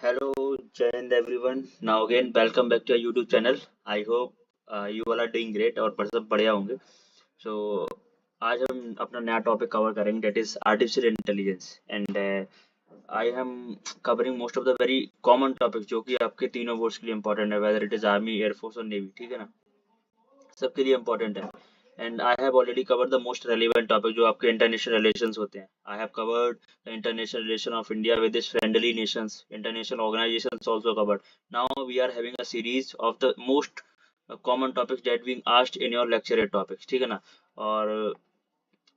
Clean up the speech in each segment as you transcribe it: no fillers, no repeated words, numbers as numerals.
Hello, Jai Hind everyone. Now again, welcome back to our YouTube channel. I hope you all are doing great और पर सब बढ़िया होंगे. So आज हम अपना नया टॉपिक कवर करेंगे that is artificial intelligence and I am covering most of the very common topics जो कि आपके तीनों बोर्ड्स के लिए important है whether it is army, air force और navy. ठीक है ना, सबके लिए important है. And I have already covered the most relevant topic जो आपके international relations होते हैं. I have covered the international relation of India with its friendly nations, international organizations also covered. Now we are having a series of the most common topics that being asked in your lecture topics. ठीक है ना, और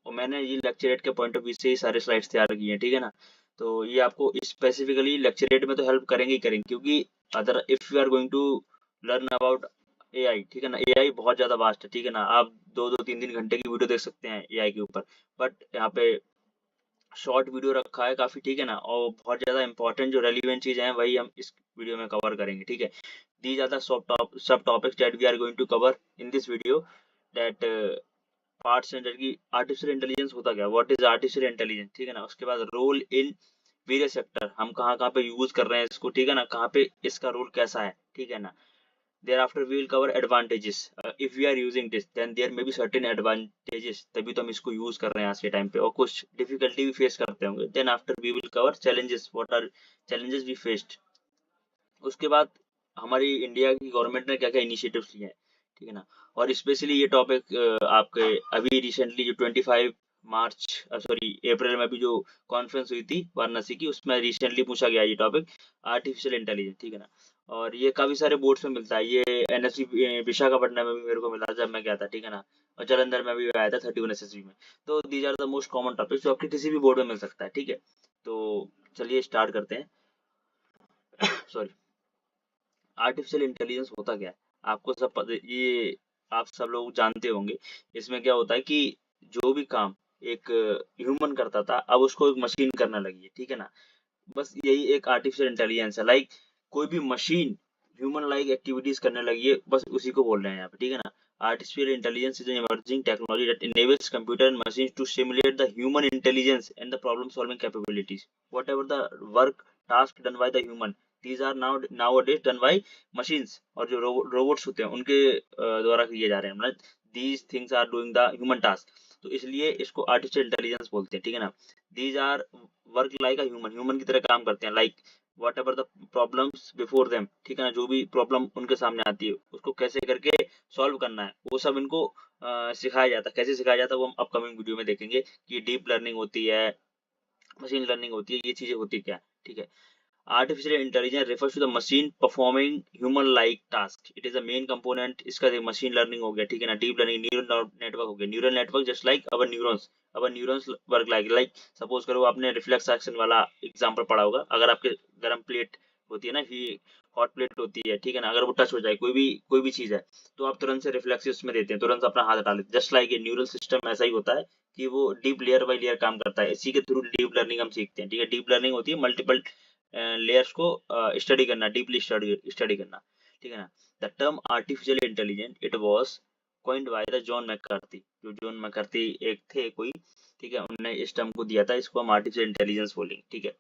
मैंने ये lecturette के point of view से ही सारे slides तैयार किए हैं. ठीक है ना, तो ये आपको स्पेसिफिकली लेक्चरेट में तो हेल्प करेंगे ही करेंगे, क्योंकि other if you are going to learn about AI, ठीक है ना, एआई बहुत ज्यादा वास्ट है. ठीक है ना, आप 2-3 घंटे की वीडियो देख सकते हैं एआई के ऊपर, बट यहाँ पे शॉर्ट वीडियो रखा है काफी. ठीक है ना, और बहुत ज्यादा इंपॉर्टेंट जो रेलिवेंट चीजें हैं वही हम इस वीडियो में कवर करेंगे. ठीक है, these are the subtopics that we are going to cover in this video. That part standard की आर्टिफिशियल इंटेलिजेंस होता क्या, व्हाट इज आर्टिफिशियल इंटेलिजेंस. ठीक है ना, उसके बाद रोल इन वेरियस सेक्टर, हम कहाँ कहाँ पे यूज कर रहे हैं इसको. ठीक है ना, कहाँ पे इसका रोल कैसा है. ठीक है ना, thereafter we will cover advantages. If we are using this then there may be certain advantages, तभी तो हम इसको यूज कर रहे हैं आज के टाइम पे, और कुछ डिफिकल्टी भी फेस करते होंगे. then after we will cover challenges, what are challenges we faced. उसके बाद हमारी इंडिया की गवर्नमेंट ने क्या क्या इनिशिएटिव्स लिए हैं. ठीक है ना, और स्पेशली ये टॉपिक आपके अभी रिसेंटली जो 25 मार्च सॉरी अप्रैल में भी जो कॉन्फ्रेंस हुई थी वाराणसी की, उसमें रिसेंटली पूछा गया ये टॉपिक आर्टिफिशियल इंटेलिजेंस. ठीक है ना, और ये काफी सारे बोर्ड्स में मिलता है. ये एनएससी विशाखापट्टनम में भी मेरे को मिला जब मैं गया था. ठीक है ना, और जालंधर में भी आया था 31 एसएसबी में. तो these are the most common topics जो आपके किसी भी बोर्ड में मिल सकता है. ठीक है, तो चलिए स्टार्ट करते हैं. सॉरी, आर्टिफिशियल इंटेलिजेंस होता क्या है, आपको सब पता, ये आप सब लोग जानते होंगे. इसमें क्या होता है कि जो भी काम एक ह्यूमन करता था अब उसको एक मशीन करने लगी है. ठीक है ना, बस यही एक आर्टिफिशियल इंटेलिजेंस है. लाइक कोई भी मशीन ह्यूमन लाइक एक्टिविटीज करने लगी है, बस उसी को बोल रहे हैं यहाँ पे. ठीक है ना, artificial intelligence is an emerging technology that enables computer and machines to simulate the human intelligence and the problem solving capabilities. Whatever the work task done by the human, these are nowadays done by machines, और जो robots होते हैं उनके द्वारा किए जा रहे हैं. मतलब these things are doing the human task, तो इसलिए इसको आर्टिफिशियल इंटेलिजेंस बोलते हैं. ठीक है ना, these are work like a human, human की तरह काम करते हैं. Like what ever the problems before them. ठीक है ना, जो भी प्रॉब्लम उनके सामने आती है उसको कैसे करके सॉल्व करना है, वो सब इनको सिखाया जाता है. कैसे सिखाया जाता है वो हम अपकमिंग वीडियो में देखेंगे कि डीप लर्निंग होती है, मशीन लर्निंग होती है, ये चीजें होती क्या. ठीक है, artificial intelligence refers to the machine performing human like task. It is a main component. इसका मशीन लर्निंग हो गया. ठीक है ना, डीप लर्निंग, न्यूरल नेटवर्क हो गया. Neural network just like our neurons, our neurons work like suppose करो आपने रिफ्लेक्स एक्शन वाला एग्जांपल पढ़ा होगा. अगर आपके गर्म प्लेट होती है ना, हॉट प्लेट होती है. ठीक है ना, अगर वो टच हो जाए कोई भी चीज है, तो आप तुरंत से रिफ्लेक्स उसमें देते हैं, तुरंत अपना हाथ हटा लेते हैं. जस्ट लाइक ये न्यूरल सिस्टम ऐसा ही होता है कि वो डीप लेयर बाय लेयर काम करता है. इसी के थ्रू डीप लर्निंग हम सीखते हैं. ठीक है, डीप लर्निंग होती है मल्टीपल लेयर्स को स्टडी करना, डीपली स्टडी करना. ठीक है ना, the term artificial intelligence it was coined by the John McCarthy. जो जॉन मैककार्थी एक थे कोई, ठीक है, उन्होंने इस टर्म को दिया था, इसको हम आर्टिफिशियल इंटेलिजेंस बोलेंगे. ठीक है,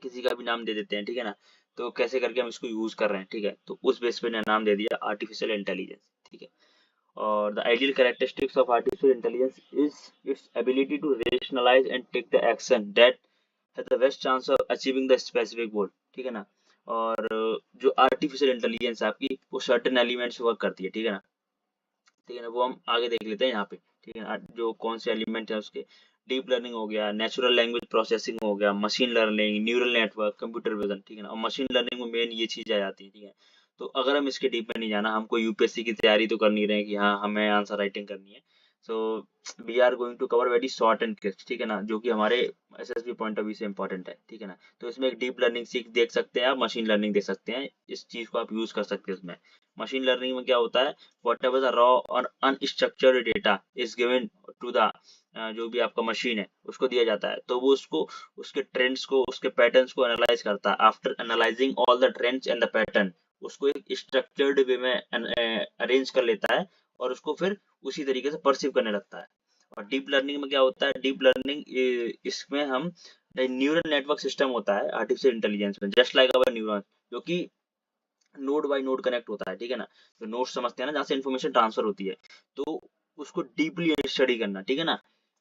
किसी का भी नाम दे देते हैं. ठीक है ना, तो कैसे करके हम इसको यूज कर रहे हैं. ठीक है, तो उस बेस पे नाम दे दिया आर्टिफिशियल इंटेलिजेंस. ठीक है, और the ideal characteristics of artificial intelligence is its ability to rationalise and take the action that has the best chance of achieving the specific goal. ठीक है ना, और जो आर्टिफिशियल इंटेलिजेंस है आपकी, वो सर्टेन एलिमेंट्स वर्क करती है. ठीक है ना, ठीक है ना, वो हम आगे देख लेते हैं यहाँ पे. ठीक है ना, जो कौन से एलिमेंट है उसके, डीप लर्निंग हो गया, नेचुरल लैंग्वेज प्रोसेसिंग हो गया, machine learning, neural network, computer vision. ठीक है ना, और मशीन लर्निंग में मेन ये चीज आ जाती है. ठीक है, तो अगर हम इसके डीप में नहीं जाना, हमको यूपीएससी की तैयारी तो करनी रहे कि हाँ हमें आंसर राइटिंग करनी है, so we are going to cover very short and crisp. ठीक है ना, जो कि हमारे एसएसबी पॉइंट ऑफ व्यू से इंपॉर्टेंट है. ठीक है ना, तो इसमें एक डीप लर्निंग सीख देख सकते हैं आप, मशीन लर्निंग देख सकते हैं, इस चीज को आप यूज कर सकते हैं इसमें. मशीन लर्निंग में क्या होता है, whatever the raw or unstructured data is given to the जो भी आपका मशीन है उसको दिया जाता है, तो वो उसको उसके ट्रेंड्स को, उसके पैटर्न्स को एनालाइज करता है. After analysing all the trends and the pattern, उसको एक स्ट्रक्चर्ड वे में अरेंज कर लेता है, और उसको फिर उसी तरीके से परसीव करने लगता है. और डीप लर्निंग में क्या होता है, डीप लर्निंग इसमें हम न्यूरल नेटवर्क सिस्टम होता है आर्टिफिशियल इंटेलिजेंस में, जस्ट लाइक अवर न्यूरॉन, जो कि नोड बाय नोड कनेक्ट होता है, ठीक है ना। जो नोड समझते हैं ना, जहाँ से इन्फॉर्मेशन ट्रांसफर होती है, तो उसको डीपली स्टडी करना, ठीक है ना,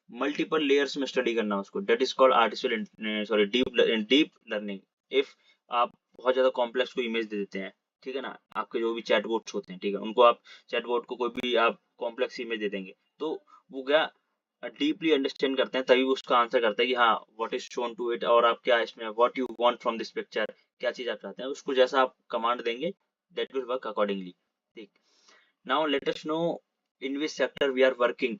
मल्टीपल लेयर्स में स्टडी करना उसको, that is called artificial sorry deep learning. If आप बहुत ज्यादा कॉम्प्लेक्स को इमेज दे देते हैं, ठीक है ना, आपके जो भी चैटबॉट्स होते हैं, ठीक है, उनको आप चैटबॉट को कोई भी आप कॉम्प्लेक्स इमेज दे देंगे, तो वो क्या डीपली अंडरस्टैंड करते हैं, तभी वो उसका आंसर करता है कि हाँ what is shown to it, और आप क्या इसमें what you want from this picture, क्या चीज आप चाहते हैं, उसको जैसा आप कमांड देंगे दैट विल वर्क अकॉर्डिंगली। ठीक, now let us know in which sector we are working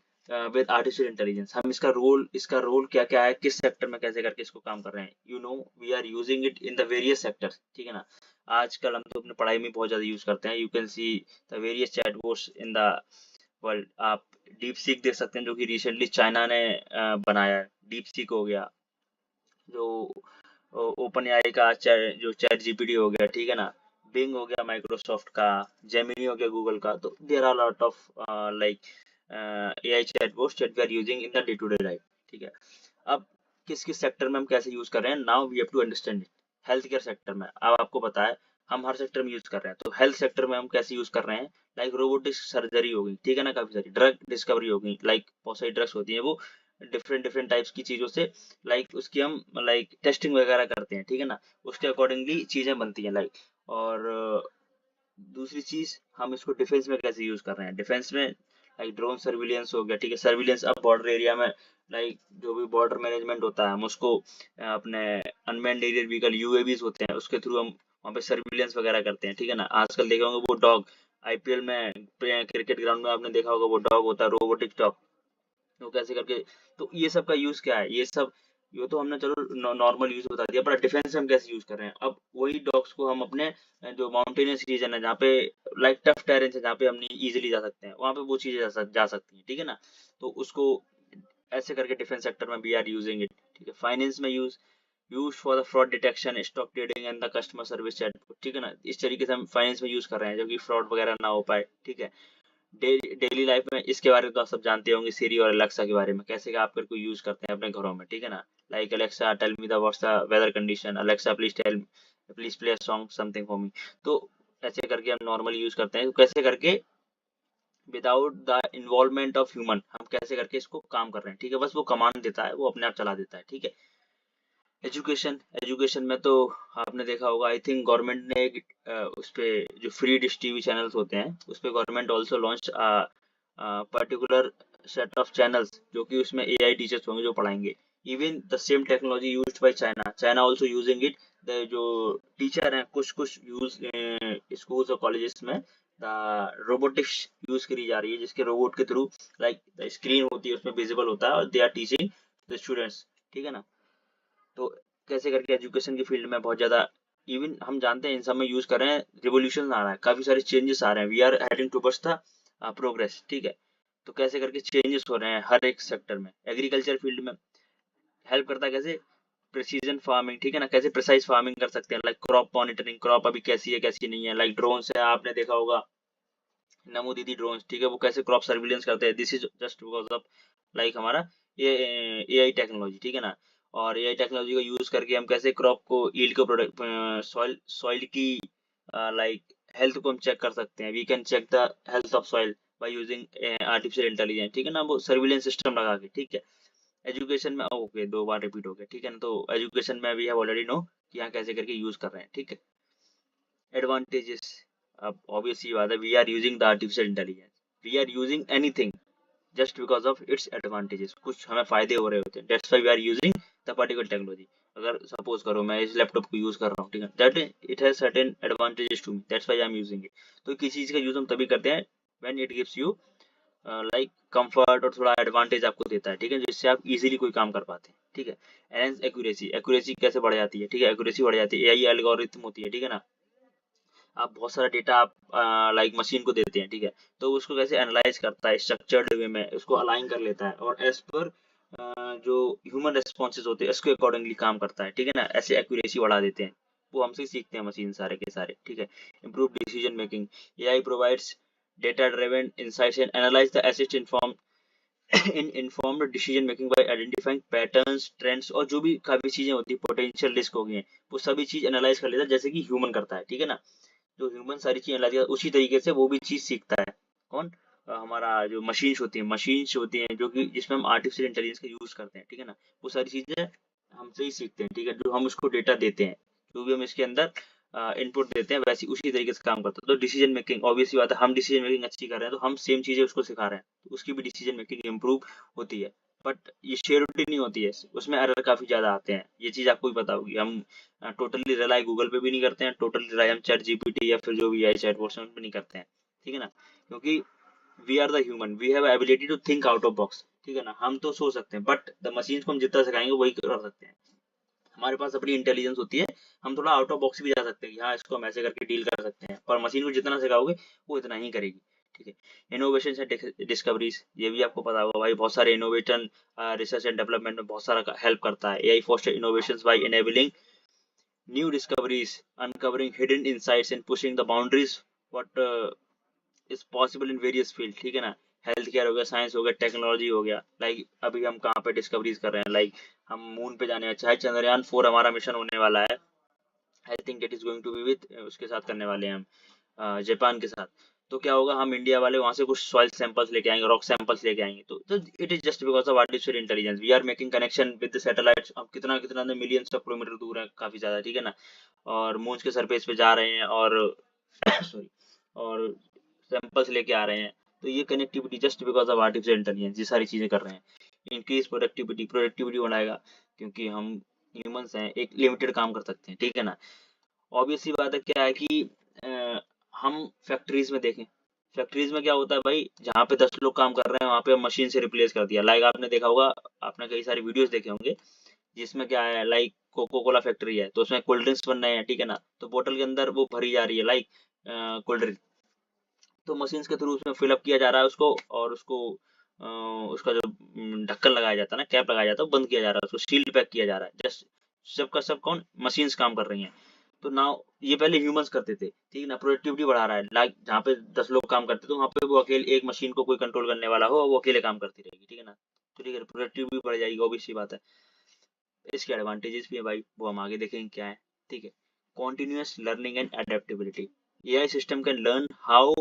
with artificial intelligence. हम इसका रोल क्या क्या है, किस सेक्टर में कैसे करके इसको काम कर रहे हैं। You know we are using it in the various sectors, ठीक है ना। आजकल हम तो अपने पढ़ाई में बहुत ज्यादा यूज करते हैं। You can see the various chatbots in the world. आप डीप सीक देख सकते हैं, जो कि रिसेंटली चाइना ने बनाया है। डीप सीक हो गया, जो ओपन एआई का जो चैट जीपीटी हो गया, ठीक है ना, बिंग हो गया माइक्रोसॉफ्ट का, जेमिनी हो गया गूगल का। तो there are lot of like AI chatbots that we are using in the day to day life, ठीक है। अब किस किस सेक्टर में हम कैसे यूज कर रहे हैं, now we have to understand it. Health care sector में, अब आपको पता है हम हर सेक्टर में यूज कर रहे हैं, तो हेल्थ सेक्टर में हम कैसे यूज कर रहे हैं, लाइक रोबोटिक सर्जरी हो गई, ठीक है ना, काफी सारी ड्रग डिस्कवरी हो गई, लाइक बहुत सारी ड्रग्स होती हैं वो डिफरेंट डिफरेंट टाइप्स की चीजों से, लाइक उसकी हम लाइक टेस्टिंग वगैरह करते हैं, ठीक है ना, उसके अकॉर्डिंगली चीजें बनती हैं लाइक। और दूसरी चीज, हम इसको डिफेंस में कैसे यूज कर रहे हैं, डिफेंस में लाइक ड्रोन सर्विलियंस हो गया, ठीक है, सर्विलियंस अब बॉर्डर एरिया में, लाइक जो भी बॉर्डर मैनेजमेंट होता है हम उसको अपने अनमैन्ड एरियल व्हीकल यूएवीज होते हैं, उसके थ्रू हम वहाँ पे सर्विलियंस वगैरह करते हैं, ठीक है ना। आजकल देखे होंगे वो डॉग आईपीएल में, क्रिकेट ग्राउंड में आपने देखा होगा वो डॉग होता है, रोबोटिक डॉग, तो कैसे करके। तो ये सब का यूज क्या है, ये सब ये तो हमने चलो नॉर्मल यूज बता दिया, पर डिफेंस में हम कैसे यूज कर रहे हैं। अब वही डॉग्स को हम अपने जो माउंटेनियस रीजन है, जहाँ पे लाइक टफ टेरेन है, जहाँ पे हम इजीली जा सकते हैं, वहाँ पे वो चीजें जा सकती हैं, ठीक है ना। तो उसको ऐसे करके डिफेंस सेक्टर में वी आर यूजिंग इट, ठीक है। फाइनेंस में use for the fraud detection, stock trading and the customer service chat, ठीक है ना। इस तरीके से हम फाइनेंस में यूज कर रहे हैं, जो कि फ्रॉड वगैरह ना हो पाए, ठीक है। डेली लाइफ में इसके बारे में तो आप सब जानते होंगे, सीरी और अलेक्सा के बारे में, कैसे आप करके यूज करते हैं अपने घरों में, ठीक है ना। Like Alexa tell me the what's the weather condition, Alexa please play a song something for me. तो ऐसे करके हम नॉर्मली यूज करते हैं, तो कैसे करके without the involvement of human हम कैसे करके इसको काम कर रहे हैं, ठीक है। बस वो कमांड देता है, वो अपने आप चला देता है, ठीक है। एजुकेशन एजुकेशन में तो आपने देखा होगा, आई थिंक गवर्नमेंट ने उस पे जो फ्री डिश टीवी चैनल्स होते हैं, उस पे government also launch particular set of channels, जो कि उसमें एआई टीचर्स होंगे जो पढ़ाएंगे। Even the same technology used by China, China also using it. The जो टीचर हैं, कुछ कुछ यूज स्कूल्स और कॉलेजेस में द रोबोटिक्स यूज करी जा रही है, जिसके रोबोट के थ्रू लाइक द स्क्रीन होती है उसमें विजिबल होता है, और they are teaching the students, ठीक है ना। तो कैसे करके एजुकेशन की फील्ड में बहुत ज्यादा, इवन हम जानते हैं इन सब में यूज कर रहे हैं, रिवोल्यूशन आ रहा है, काफी सारे चेंजेस आ रहे हैं, we are heading towards the progress, ठीक है। तो कैसे करके चेंजेस हो रहे हैं हर एक सेक्टर में। एग्रीकल्चर फील्ड में हेल्प करता है, कैसे प्रिसीजन फार्मिंग, ठीक है ना, कैसे प्रिसाइज फार्मिंग कर सकते हैं, लाइक क्रॉप मॉनिटरिंग, क्रॉप अभी कैसी है कैसी नहीं है, लाइक ड्रोन से आपने देखा होगा नमो दीदी ड्रोन, ठीक है, वो कैसे क्रॉप सर्विलेंस करते हैं। This is just because of like हमारा ये एआई टेक्नोलॉजी, ठीक है ना। और एआई टेक्नोलॉजी को यूज करके हम कैसे क्रॉप को ईल्ड को प्रोडक्ट सॉइल सॉइल की लाइक हेल्थ को हम चेक कर सकते हैं। We can check the health of soil by using artificial intelligence, ठीक है ना, वो सर्विलेंस सिस्टम लगा के, ठीक है। एजुकेशन में ओके, दो बार रिपीट हो गया, ठीक है ना। तो एजुकेशन में वी हैव ऑलरेडी नो कि यहाँ कैसे करके यूज कर रहे हैं, ठीक है। एडवांटेजेस, अब ऑब्वियस सी बात है, we are using the artificial intelligence, we are using anything just because of its advantages, कुछ हमें फायदे हो रहे होते हैं, that's why we are using the particular technology. अगर सपोज करो मैं इस लैपटॉप को यूज कर रहा हूँ, ठीक है, that it has certain advantages to me, that's why I am using it. तो किसी चीज का यूज हम तभी करते हैं when it gives you like comfort, और थोड़ा एडवांटेज आपको देता है, ठीक है, जिससे आप इजीली कोई काम कर पाते हैं, ठीक है। एंड एक्यूरेसी, एक्यूरेसी कैसे बढ़ जाती है, ठीक है, एक्यूरेसी बढ़ जाती है, एआई एल्गोरिथम होती है, ठीक है ना। आप बहुत सारा डेटा आप लाइक मशीन को देते हैं, ठीक है, तो उसको कैसे एनालाइज करता है स्ट्रक्चर्ड वे में, उसको अलाइन कर लेता है, और एज पर जो ह्यूमन रेस्पॉन्सेज होते हैं उसके अकॉर्डिंगली काम करता है, ठीक है ना। ऐसे एक्यूरेसी बढ़ा देते हैं, वो हमसे सीखते हैं मशीन सारे के सारे, ठीक है। Improve decision making, AI provides data driven insights and analyse the assist inform in informed decision making bye identifying patterns, trends और जो भी काफी चीजें होती है, पोटेंशियल रिस्क हो गई हैं, वो सभी चीज एनालाइज कर लेता है जैसे कि ह्यूमन करता है, ठीक है ना। जो ह्यूमन सारी चीज एनालाइज करता है उसी तरीके से वो भी चीज सीखता है। कौन? हमारा जो मशीन्स होती हैं जो कि जिसमें हम आर्टिफिशियल इंटेलिजेंस का यूज करते हैं, ठीक है ना। वो सारी चीजें हमसे ही सीखते हैं, ठीक है। जो हम उसको डेटा देते हैं, जो भी हम इसके अंदर इनपुट देते हैं, वैसे उसी तरीके से काम करता है। तो डिसीजन मेकिंग ऑब्वियसली बात है, हम डिसीजन मेकिंग अच्छी कर रहे हैं तो हम सेम चीजें उसको सिखा रहे हैं, तो उसकी भी डिसीजन मेकिंग इंप्रूव होती है। बट ये श्योरिटी नहीं होती है, उसमें एरर काफी ज्यादा आते हैं, ये चीज आपको भी पता होगी। हम टोटली रिलाई गूगल पे भी नहीं करते हैं, टोटली रिलाई हम चैट जीपीटी या फिर जो भी है चैट बॉट्स पे नहीं करते हैं, ठीक है ना। क्योंकि we are the human, we have ability to think out of box, ठीक है ना। हम तो सोच सकते हैं बट द मशीन को हम जितना सिखाएंगे वही कर सकते हैं। हमारे पास अपनी इंटेलिजेंस होती है, हम थोड़ा आउट ऑफ बॉक्स भी जा सकते हैं कि हाँ इसको हम ऐसे करके डील कर सकते हैं, पर मशीन को जितना सिखाओगे वो इतना ही करेगी, ठीक है। इनोवेशन से डिस्कवरीज, ये भी आपको पता होगा भाई, बहुत सारे इनोवेशन रिसर्च एंड डेवलपमेंट में बहुत सारा हेल्प करता है। AI foster innovations by enabling new discoveries, uncovering hidden insights and pushing the boundaries what is possible in various field, ठीक है ना। हेल्थ केयर हो गया, साइंस हो गया, टेक्नोलॉजी हो गया। लाइक अभी हम कहाँ पे डिस्कवरीज कर रहे हैं, लाइक हम मून पे जाने, अच्छा है चंद्रयान 4 हमारा मिशन होने वाला है। I think it is going to be with, उसके साथ करने वाले हैं हम जापान के साथ। तो क्या होगा, हम इंडिया वाले वहां से कुछ सॉइल सैंपल्स लेके आएंगे, रॉक सैंपल्स लेके आएंगे। तो it is just because of artificial intelligence, we are making connection with the satellites. अब कितना कितना मिलियंस ऑफ किलोमीटर दूर है, काफी ज्यादा, ठीक है ना। और मून के सरफेस पे जा रहे हैं और सॉरी, और सैंपल्स लेके आ रहे हैं। तो ये connectivity just because of artificial intelligence, ये सारी चीजें कर रहे हैं। इंक्रीज प्रोडक्टिविटी, प्रोडक्टिविटी बढ़ाएगा, क्योंकि हम ह्यूमंस हैं, एक लिमिटेड काम कर सकते हैं, ठीक है ना। ऑब्वियस सी बात है, क्या है कि हम फैक्ट्रीज में देखें, फैक्ट्रीज में क्या होता है भाई, जहाँ पे 10 लोग काम कर रहे हैं वहाँ पे मशीन से रिप्लेस कर दिया। लाइक आपने देखा होगा, आपने कई सारे वीडियोस देखे होंगे जिसमें क्या है, लाइक कोको कोला फैक्ट्री है तो उसमें कोल्ड ड्रिंक्स बन रहे हैं, ठीक है ना। तो बोतल के अंदर वो भरी जा रही है, लाइक कोल्ड ड्रिंक, तो मशीन्स के थ्रू उसमें फिलअप किया जा रहा है उसको, और उसको उसका जो ढक्कन लगाया जाता है ना, कैप लगाया जाता है, वो बंद किया जा रहा है, उसको सील्ड पैक किया जा रहा है। जस्ट सब का सब कौन, मशीन्स काम कर रही हैं। तो नाउ ये पहले ह्यूमंस करते थे, ठीक है ना। प्रोडक्टिविटी बढ़ा रहा है, लाइक जहाँ पे 10 लोग काम करते थे वहाँ पे वो अकेले एक मशीन को कोई कंट्रोल करने वाला हो, वो अकेले काम करती रहेगी, ठीक है ना। तो ठीक है, प्रोडक्टिविटी बढ़ जाएगी, ऑब्वियस सी बात है। इसके एडवांटेजेस भी है भाई, वो हम आगे देखेंगे क्या है, ठीक है। Continuous learning and adaptability, AI system can learn how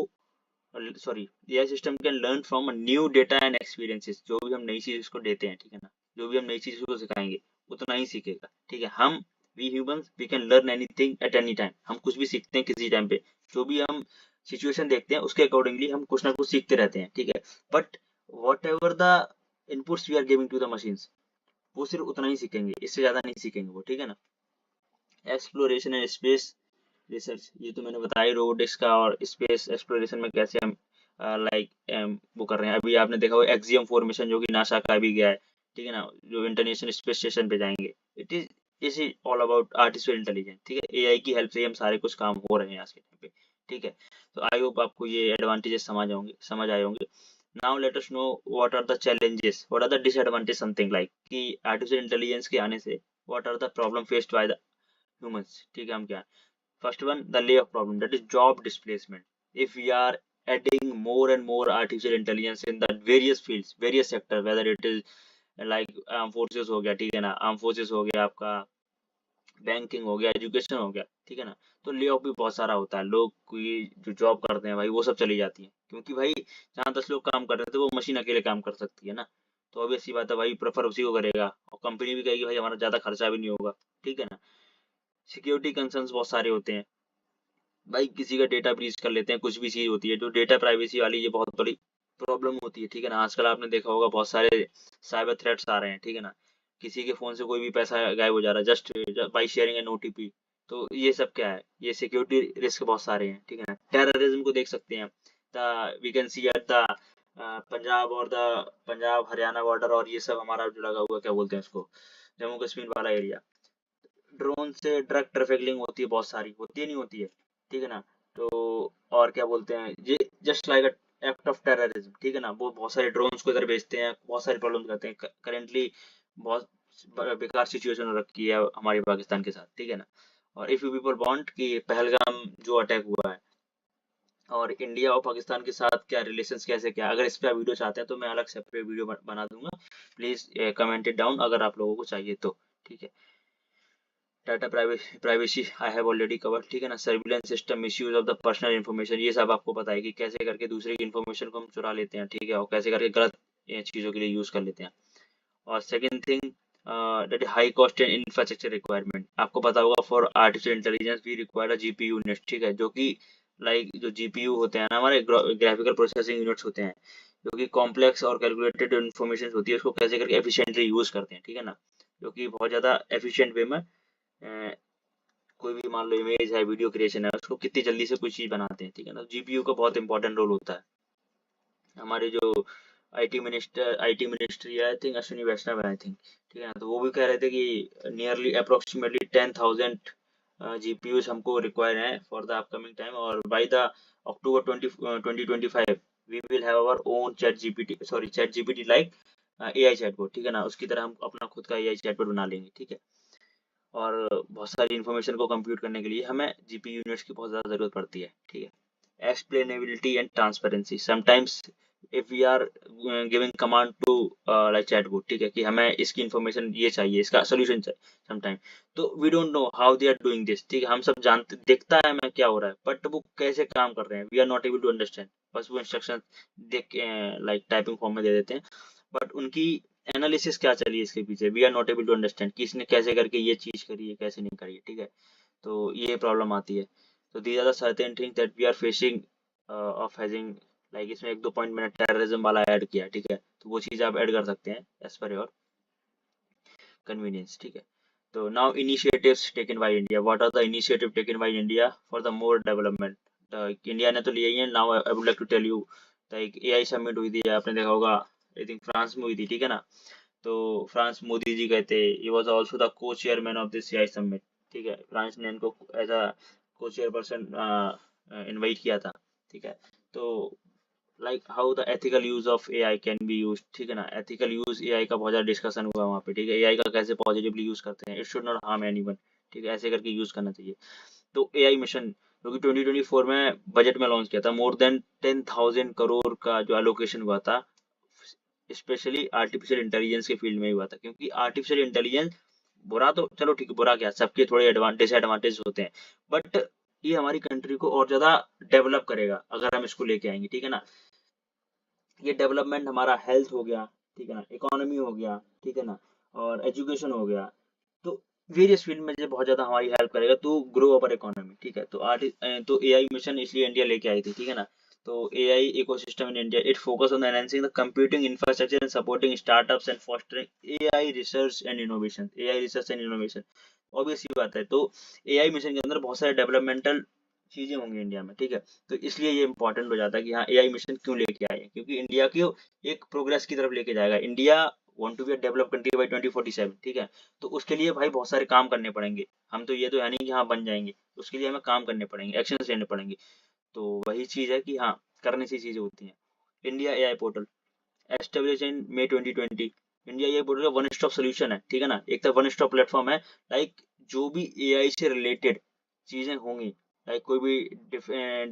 sorry AI system can learn from new data and experiences. जो भी हम नई चीज उसको देते हैं, ठीक है ना, जो भी हम नई चीज उसको सिखाएंगे उतना ही सीखेगा, ठीक है। हम we humans we can learn anything at any time, हम कुछ भी सीखते हैं किसी टाइम पे। जो भी हम सिचुएशन देखते हैं उसके अकॉर्डिंगली हम कुछ ना कुछ सीखते रहते हैं, ठीक है। But whatever the inputs we are giving to the machines, वो सिर्फ उतना ही सीखेंगे, इससे ज्यादा नहीं सीखेंगे वो, ठीक है ना। एक्सप्लोरेशन एंड स्पेस रिसर्च, ये तो मैंने बताया रोबोटिक्स का, और स्पेस एक्सप्लोरेशन में कैसे हम वो कर रहे हैं। अभी आपने देखा हो एक्सियम 4 मिशन जो कि नासा का भी गया है, ठीक है ना, जो इंटरनेशनल स्पेस स्टेशन पे जाएंगे। It is all about artificial intelligence, ठीक है। एआई की हेल्प से ही हम सारे कुछ काम हो रहे हैं आज के टाइम पे, ठीक है। तो आई होप आपको ये एडवांटेजेस समझ आए होंगे। Now let us know what are the challenges, what are the disadvantage, something like कि आर्टिफिशियल इंटेलिजेंस के आने से what are the problem faced by the humans, ठीक है। हम क्या, first one, the layoff problem, that is job displacement. If we are adding more and more artificial intelligence in the various fields, various sector, whether it is like armed forces हो गया, ठीक है ना, arm forces हो गया, आपका banking हो गया, एजुकेशन हो गया, ठीक है ना। तो ले ऑफ भी बहुत सारा होता है, लोग कोई जो जॉब करते हैं भाई वो सब चली जाती है, क्योंकि भाई जहाँ 10 लोग काम कर रहे थे वो मशीन अकेले काम कर सकती है ना। तो ऑब्वियस सी बात है भाई, प्रेफर उसी को करेगा, और कंपनी भी कहेगी भाई हमारा ज्यादा खर्चा भी नहीं होगा, ठीक है ना। सिक्योरिटी कंसर्न्स बहुत सारे होते हैं भाई, किसी का डेटा ब्रीच कर लेते हैं, कुछ भी चीज होती है जो डेटा प्राइवेसी वाली, ये बहुत बड़ी प्रॉब्लम होती है, ठीक है ना। आजकल आपने देखा होगा बहुत सारे साइबर थ्रेट्स आ रहे हैं, ठीक है ना। किसी के फोन से कोई भी पैसा गायब हो जा रहा है just by sharing an OTP. तो ये सब क्या है, ये सिक्योरिटी रिस्क बहुत सारे हैं, ठीक है ना। टेररिज्म को देख सकते हैं, the we can see at the Punjab और द पंजाब हरियाणा बॉर्डर, और ये सब हमारा जो लगा हुआ, क्या बोलते हैं उसको, जम्मू कश्मीर वाला एरिया। ड्रोन से ड्रग ट्रैफिकिंग होती है, बहुत सारी होती है, नहीं होती है, ठीक है ना। तो और क्या बोलते हैं, ये just like act of terrorism, ठीक है ना। वो बहुत सारे ड्रोन्स को इधर भेजते हैं, बहुत सारी प्रॉब्लम करते हैं। करेंटली बहुत बेकार सिचुएशन हो रखी है हमारे पाकिस्तान के साथ, ठीक है ना। और इफ यू पीपल वांट कि पहलगाम जो अटैक हुआ है, और इंडिया और पाकिस्तान के साथ क्या रिलेशंस कैसे क्या, अगर इस पे आप वीडियो चाहते हैं तो मैं अलग सेपरेट वीडियो बना दूंगा। प्लीज कमेंट इट डाउन अगर आप लोगों को चाहिए तो। ठीक है। Data privacy I have already covered, ठीक है ना। Surveillance system, misuse of the personal information, ये सब आपको पता है कि कैसे करके दूसरे की इन्फॉर्मेशन को हम चुरा लेते हैं, ठीक है, और कैसे करके गलत चीज़ों के लिए यूज़ कर लेते हैं। और second thing that high cost and infrastructure requirement, आपको पता होगा for artificial intelligence we require a GPU unit, ठीक है, जो कि लाइक जो जीपीयू होते हैं ना हमारे ग्राफिकल प्रोसेसिंग यूनिट्स होते हैं, जो कि कॉम्प्लेक्स और कैलकुलेटेड इन्फॉर्मेशन होती है उसको कैसे करके एफिशिएंटली यूज करते हैं, ठीक है ना, जो कि बहुत ज़्यादा एफिशिएंट वे में कोई भी मान लो इमेज है, वीडियो क्रिएशन है, उसको कितनी जल्दी से कोई चीज़ बनाते हैं, ठीक है ना। जीपीयू का बहुत इंपॉर्टेंट रोल होता है। हमारे जो आईटी मिनिस्ट्री है, आई थिंक अश्विनी वैष्णव है, आई थिंक, ठीक है ना, तो वो भी कह रहे थे कि नियरली अप्रोक्सीमेटली 10,000 जीपीयूज हमको रिक्वायर है फॉर द अपकमिंग टाइम, और by the October 2025 we will have our own ChatGPT like AI chatbot, ठीक है ना, उसकी तरह हम अपना खुद का एआई चैटबॉट बना लेंगे, ठीक है। और बहुत सारी इन्फॉर्मेशन को कंप्यूट करने के लिए हमें जीपी यूनिट्स की बहुत ज़्यादा ज़रूरत पड़ती है, ठीक है। Explainability and transparency, sometimes if we are giving command to like chatbot, ठीक है, कि हमें इसकी इन्फॉर्मेशन ये चाहिए, इसका सोल्यूशन चाहिए समटाइम, तो we don't know how they are doing this, ठीक है, हम सब जानते दिखता है हमें क्या हो रहा है, बट वो कैसे काम कर रहे हैं we are not able to understand. बस वो इंस्ट्रक्शन देख के लाइक टाइपिंग फॉर्म में दे देते हैं, बट उनकी एनालिसिस क्या चली है इसके पीछे, we are not able to understand कि इसने कैसे करके ये चीज करी है, कैसे नहीं करी है, ठीक है। तो ये प्रॉब्लम आती है। तो these are the certain things that we are facing of hedging, लाइक इसमें एक दो पॉइंट मैंने टेररिज्म वाला ऐड किया, ठीक है, तो वो चीज आप ऐड कर सकते हैं एज पर योर कन्वीनियंस, ठीक है। तो now initiatives taken by India, what are the initiative taken by India for the more development. India ने तो लिया ही है, now I would like to tell you, like AI summit हुई थी, आपने देखा होगा, आई थिंक फ्रांस में हुई थी, ठीक है ना। तो फ्रांस मोदी जी गए थे, ही वाज आल्सो द को chairman of this AI summit, ठीक है, फ्रांस ने इनको एज अ को चेयरपर्सन इनवाइट किया था, ठीक है। तो like how the ethical use of AI can be use, ठीक है ना, एथिकल यूज एआई का बहुत ज़्यादा डिस्कशन हुआ वहाँ पे, ठीक है, एआई का कैसे पॉजिटिवली यूज करते हैं, it should not harm anyone, ठीक है, ऐसे करके यूज करना चाहिए। तो एआई मिशन जो कि 2024 में बजट में लॉन्च किया था, मोर देन 10,000 करोड़ का जो एलोकेशन हुआ था, स्पेशली आर्टिफिशियल इंटेलिजेंस के फील्ड में ही हुआ था, क्योंकि आर्टिफिशियल इंटेलिजेंस बुरा तो चलो ठीक है, बुरा क्या, सबके थोड़े डिसएडवांटेज होते हैं, बट ये हमारी कंट्री को और ज्यादा डेवलप करेगा अगर हम इसको लेके आएंगे, ठीक है ना। ये डेवलपमेंट हमारा हेल्थ हो गया, ठीक है ना, इकोनॉमी हो गया, ठीक है ना, और एजुकेशन हो गया, तो वेरियस फील्ड में ये बहुत ज्यादा हमारी हेल्प करेगा टू ग्रो अवर इकोनॉमी, ठीक है। तो एआई मिशन इसलिए इंडिया लेके आई थी, ठीक है ना। तो AI ecosystem in India, it focus on enhancing the computing infrastructure and supporting startups and fostering AI research and innovation, AI research and innovation, obvious सी बात है। तो एआई मिशन के अंदर बहुत सारे डेवलपमेंटल चीजें होंगी इंडिया में, ठीक है। तो इसलिए ये इंपॉर्टेंट हो जाता है कि हाँ एआई मिशन क्यों लेके आए हैं, क्योंकि इंडिया को एक प्रोग्रेस की तरफ लेके जाएगा। India want to be a develop country by 2047, ठीक है। तो उसके लिए भाई बहुत सारे काम करने पड़ेंगे, हम तो ये तो है नहीं कि हाँ बन जाएंगे, उसके लिए हमें काम करने पड़ेंगे, एक्शन लेने पड़ेंगे। तो वही चीज है कि हाँ करने सी चीजें होती हैं। India AI portal establish in May 2020, India AI portal का वन स्टॉप सोल्यूशन है, ठीक है ना, एक तो वन स्टॉप प्लेटफॉर्म है, लाइक जो भी एआई से रिलेटेड चीजें होंगी, लाइक कोई भी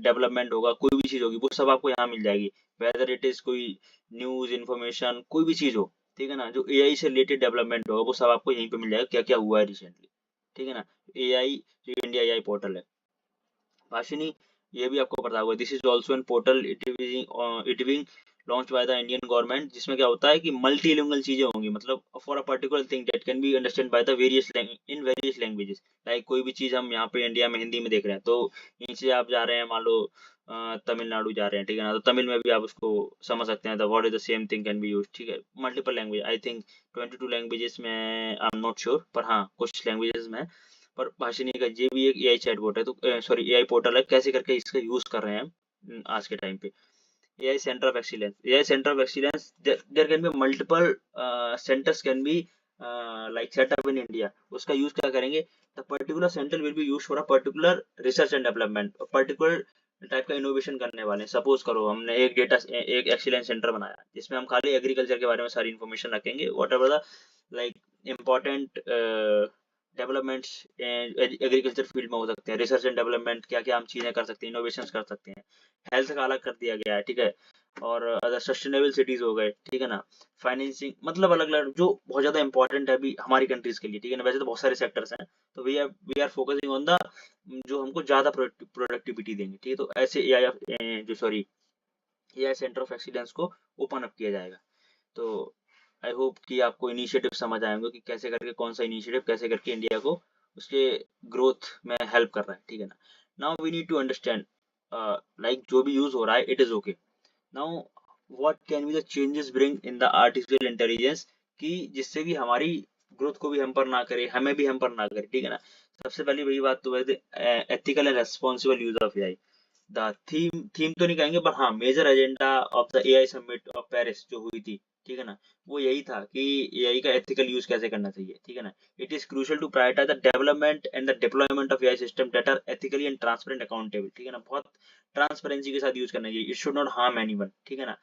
डेवलपमेंट होगा, कोई भी चीज होगी, वो सब आपको यहाँ मिल जाएगी, वेदर इट इज कोई न्यूज इन्फॉर्मेशन कोई भी चीज हो, ठीक है ना, जो एआई से रिलेटेड डेवलपमेंट होगा वो सब आपको यहीं पे मिल जाएगा, क्या क्या हुआ है रिसेंटली, ठीक है ना। एआई जो इंडिया एआई पोर्टल है, भाषिनी, ये भी आपको पता होगा, this is also an portal, it being launch by the Indian government, जिसमें क्या होता है कि मल्टीलिंगुअल चीजें होंगी, मतलब for a particular thing that can be understand by the various languages, like कोई भी चीज हम यहाँ पे इंडिया में हिंदी में देख रहे हैं, तो यहीं से आप जा रहे हैं, मान लो तमिलनाडु जा रहे हैं, ठीक है ना, तो तमिल में भी आप उसको समझ सकते हैं, the what is the same thing can be use, ठीक है। Multiple language, I think 22 languages में, आई एम नॉट श्योर, पर हाँ कुछ लैंग्वेजेस में। पर भाषिनी का ये भी एक एआई चैटबॉट है, तो सॉरी एआई पोर्टल है, कैसे करके इसका यूज कर रहे हैं हम आज के टाइम पे। AI centre of excellence, AI centre of excellence, there can be multiple centres can be like set up in India, उसका यूज क्या करेंगे, the particular centre will be use for a particular research and development, particular type का innovation करने वाले हैं। Suppose करो हमने एक एक्सीलेंस सेंटर बनाया जिसमें हम खाली एग्रीकल्चर के बारे में सारी इन्फॉर्मेशन रखेंगे, what ever the like important developments agriculture field में हो सकते हैं, रिसर्च एंड डेवलपमेंट क्या क्या हम चीजें कर सकते हैं, इनोवेशन कर सकते हैं, हेल्थ का अलग कर दिया गया है, ठीक है, और अदर सस्टेनेबल सिटीज हो गए, ठीक है ना, फाइनेंसिंग, मतलब अलग अलग जो बहुत ज्यादा इंपॉर्टेंट है अभी हमारी कंट्रीज के लिए, ठीक है ना, वैसे तो बहुत सारे सेक्टर्स हैं, तो we are focusing on the जो हमको ज्यादा प्रोडक्टिविटी देंगे, ठीक है, तो ऐसे एआई जो sorry AI centre of excellence को ओपन अप किया जाएगा। तो आई होप कि आपको इनिशिएटिव समझ आए होंगे कि कैसे करके कौन सा इनिशिएटिव कैसे करके इंडिया को उसके ग्रोथ में हेल्प कर रहा है, ठीक है ना। Now we need to understand like जो भी यूज हो रहा है it is okay. Now what can be the changes bring in the artificial intelligence, कि जिससे कि हमारी ग्रोथ को भी हैम्पर ना करे, हमें भी हैम्पर ना करे, ठीक है ना। सबसे पहली वही बात तो है ethical and responsible use of AI. The theme तो नहीं कहेंगे पर हाँ major agenda of the AI summit of Paris जो हुई थी, ठीक है ना, वो यही था कि एआई का एथिकल यूज कैसे करना चाहिए, ठीक है ना। It is crucial to prioritise the development and the deployment of AI system that are ethically and transparent accountable, ठीक है ना, बहुत ट्रांसपेरेंसी के साथ यूज करना चाहिए, it should not harm anyone, ठीक है ना,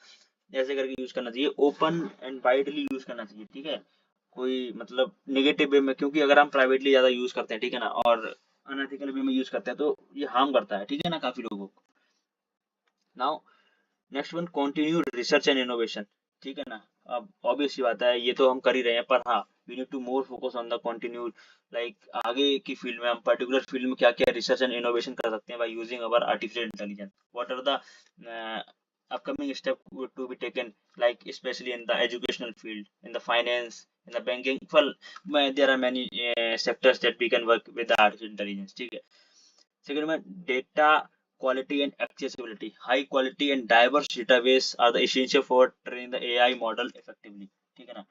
ऐसे करके यूज करना चाहिए, ओपन एंड वाइडली यूज करना चाहिए, ठीक है, कोई मतलब नेगेटिव वे में, क्योंकि अगर हम प्राइवेटली ज्यादा यूज करते हैं, ठीक है ना, और अनएथिकल वे में यूज करते हैं तो ये हार्म करता है, ठीक है ना, काफी लोगों को। Now next one continued research and innovation, ठीक है ना। अब ऑब्वियस सी बात है ये तो हम कर ही रहे हैं, पर हाँ we need to more focus on the continued, like आगे की फील्ड में हम पर्टिकुलर फील्ड में क्या क्या रिसर्च एंड इनोवेशन कर सकते हैं by using our artificial intelligence, what are the upcoming step to be taken, like especially in the educational field, in the finance, in the banking, well there are many sectors that we can work with the artificial intelligence, ठीक है। Second one, data quality and accessibility. High quality and diverse database are the essential for training the AI model effectively. ठीक है ना।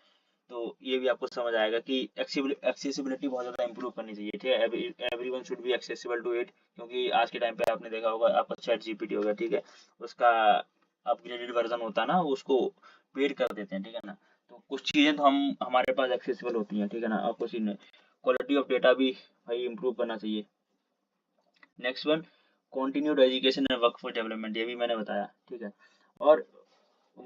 तो ये भी आपको समझ आएगा कि एक्सेसिबिलिटी बहुत ज्यादा इंप्रूव करनी चाहिए, ठीक है, everyone should be accessible to it, क्योंकि आज के टाइम पे आपने देखा होगा आपका चैट जीपीटी हो गया, ठीक है, उसका अपग्रेडेड वर्जन होता है ना, उसको पेड कर देते हैं, ठीक है ना। तो कुछ चीजें तो हम हमारे पास एक्सेसिबल होती हैं, ठीक है ना, और कुछ नहीं। क्वालिटी ऑफ डेटा भी भाई इंप्रूव करना चाहिए। Next one continued education and workforce development, ये भी मैंने बताया, ठीक है। और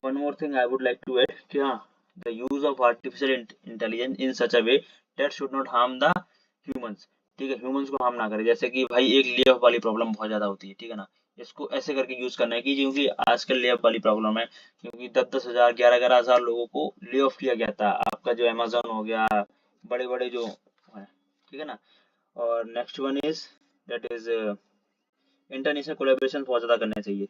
one more thing I would like to add कि हाँ the use of artificial intelligence in such a way that should not harm the humans, ठीक है, ह्यूमंस को हार्म ना करे, जैसे कि भाई एक ले ऑफ वाली प्रॉब्लम बहुत ज्यादा होती है, ठीक है ना, इसको ऐसे करके यूज करना है कि क्योंकि आजकल ले ऑफ वाली प्रॉब्लम है, क्योंकि 10-10 हजार 11-11 हजार लोगों को ले ऑफ किया गया था, आपका जो अमेजोन हो गया, बड़े बड़े जो है, ठीक है ना। और next one is that is international collaboration बहुत ज्यादा करने चाहिए,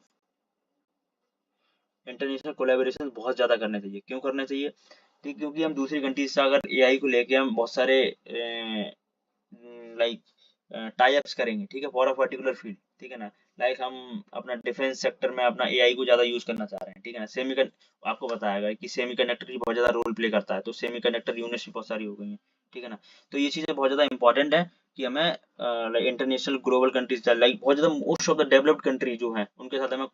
इंटरनेशनल कोलैबोरेशन बहुत ज्यादा करने चाहिए, क्यों करने चाहिए, ठीक, क्योंकि हम दूसरी कंट्री से अगर एआई को लेके हम बहुत सारे लाइक टाई अप्स करेंगे, ठीक है, फॉर अ पर्टिकुलर फील्ड, ठीक है ना, लाइक हम अपना डिफेंस सेक्टर में अपना एआई को ज्यादा यूज करना चाह रहे हैं, ठीक है ना, आपको बताया कि सेमीकंडक्टर की बहुत ज्यादा रोल प्ले करता है, तो सेमीकंडक्टर यूनिट्स भी बहुत सारी हो गई हैं, ठीक है ना। तो ये चीजें बहुत ज्यादा इंपॉर्टेंट है कि हमें like international global countries like बहुत ज्यादा most of the developed country जो है उनके साथ हमें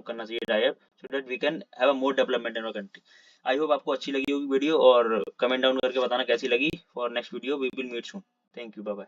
करना चाहिए tie up, so that we can have a more development in our country. I hope आपको अच्छी लगी होगी वीडियो, और कमेंट डाउन करके बताना कैसी लगी। For next video we will meet soon. Thank you, bye bye.